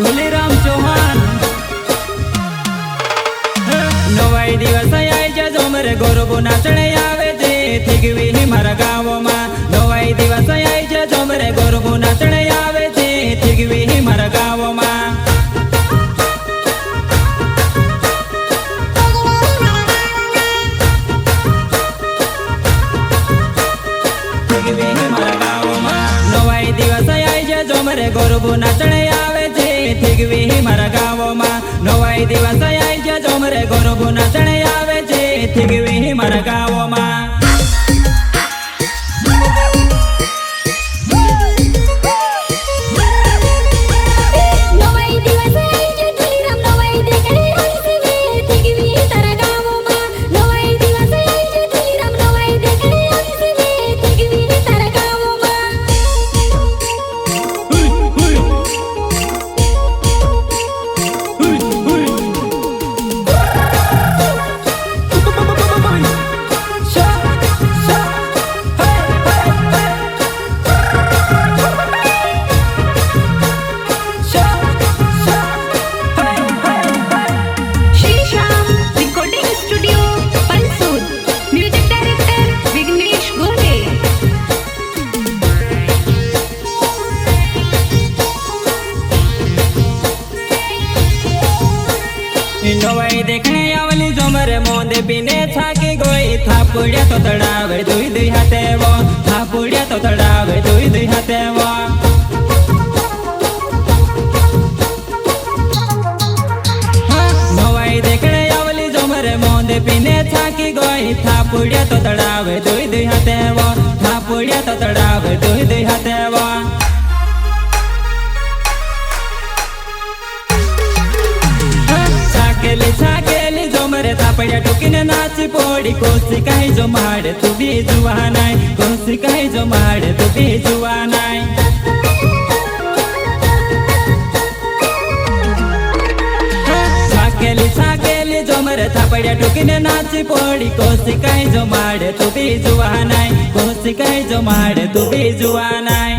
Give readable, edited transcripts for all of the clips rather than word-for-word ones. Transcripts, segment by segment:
ધુલીરામ ચૌહાણ નવાઈ દિવસ આઈ જજો મરે ગોરબો નાચણે આવે છે થીગવી મારા ગામમાં નવાઈ દિવસ આઈ જજો મરે ગોરબો નાચણે આવે છે થીગવી મારા ગામમાં નવાઈ દિવસ આઈ જજો મરે ગોરબો નાચણે આવે છે થીગવી મારા ગામમાં નવાઈ દિવસ આઈ જજો મરે ગોરબો નાચણે આવે છે થીગવી મારા ગામમાં नवाई देखने आवली जो मरे मोंदे पीने छाकी गोई थापुड़िया तो तड़ावे दुई दुई हाथे वो थापुड़िया तो तड़ावे दुई दुई हाथे वो नवाई देखने आवली जो मरे मोंदे पीने छाकी गोई थापुड़िया तो तड़ावे दुई दुई हाथे वो थापुड़िया तो तड़ावे दुई दुई हाथे वो छाकेली जो मरे थापड़िया टोकीने नाची पोड़ी कोसी कहीं जो मारे तू भी जुआ नाई कोसी कहीं जो मारे तू भी जुआ नाई छाकेली जो मरे थापड़िया टोकीने नाची पोड़ी कोसी कहीं जो मारे तू भी जुआ नाई कोसी कहीं जो मारे तू भी जुआ नाई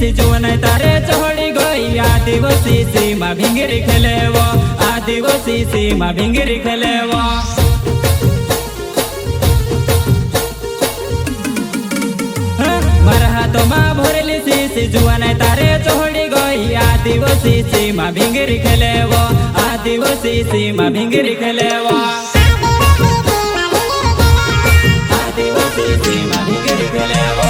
सी जुवन तारे चढ़ी गई आदिवासी सीमा भिंगरी खेले वो आदिवासी सीमा भिंगरी खेले वो मरहा तो माँ भोरली सी जुवन तारे चढ़ी गई आदिवासी सीमा भिंगरी खेले वो आदिवासी सीमा भिंगरी खेले वो आदिवासी सीमा भिंगरी खेले वो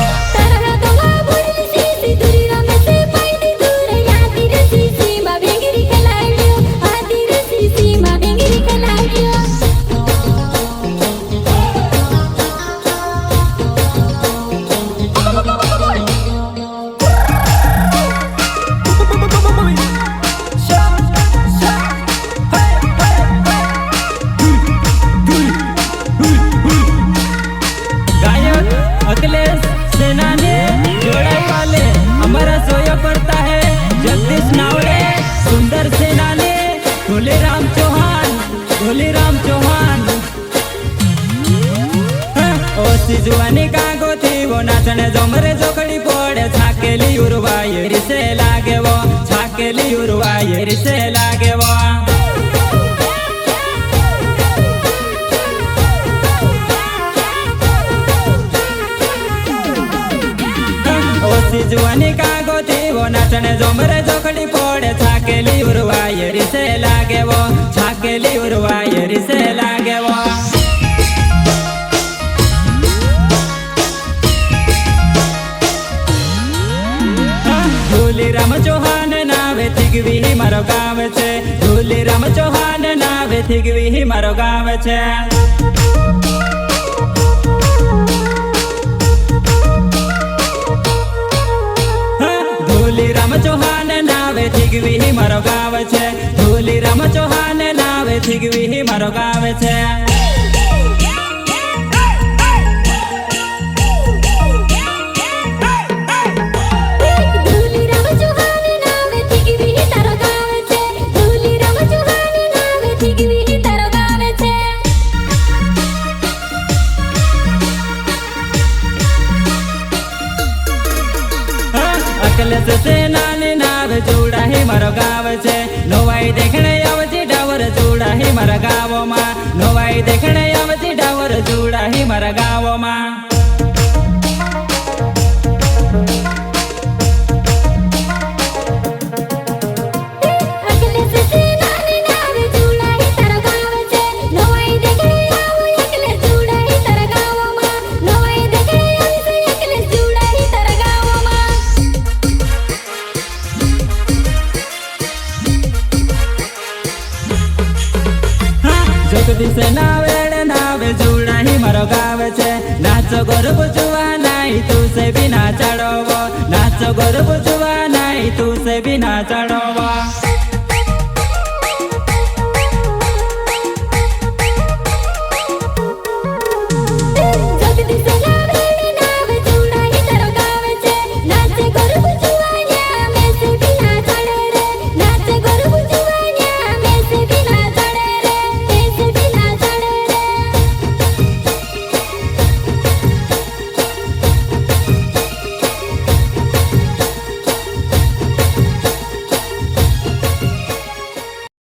धुलीराम चौहान धुलीराम चौहान ओ सिजुआनी कागो थी वो नाचने जो मरे जोखड़ी पोड़े छाकेली उर्वाये रिसे लागे वो छाकेली उर्वाये रिसे लागे वो ओ सिजुआनी कागो थी वो नाचने जो मरे जोखड़ी पोड़े छाकेली उर्वाये रिसे लागे वो छाकेली उर्वाये रिसे लागे वो धुलीराम चौहान नावे थीगवी मारो गाँव छे धुलीराम चौहान नावे थीगवी मारो गाँव छे धुलीराम चौहान नावे थीगवी मारो गाँव छे धुलीराम चौहान नावे थीगवी मारो गाँव छे। નવાઈ દેખણે આવતી ડાવર જોડા હી મારા ગાવમાં જગદીશ નાવે જોડા હી મારો ગાવ છે નાચો ગરબ જોવા નાઈ તું સે બિના ચડવો નાચો ગરબ જોવા નાઈ તું સે બિના ચડવા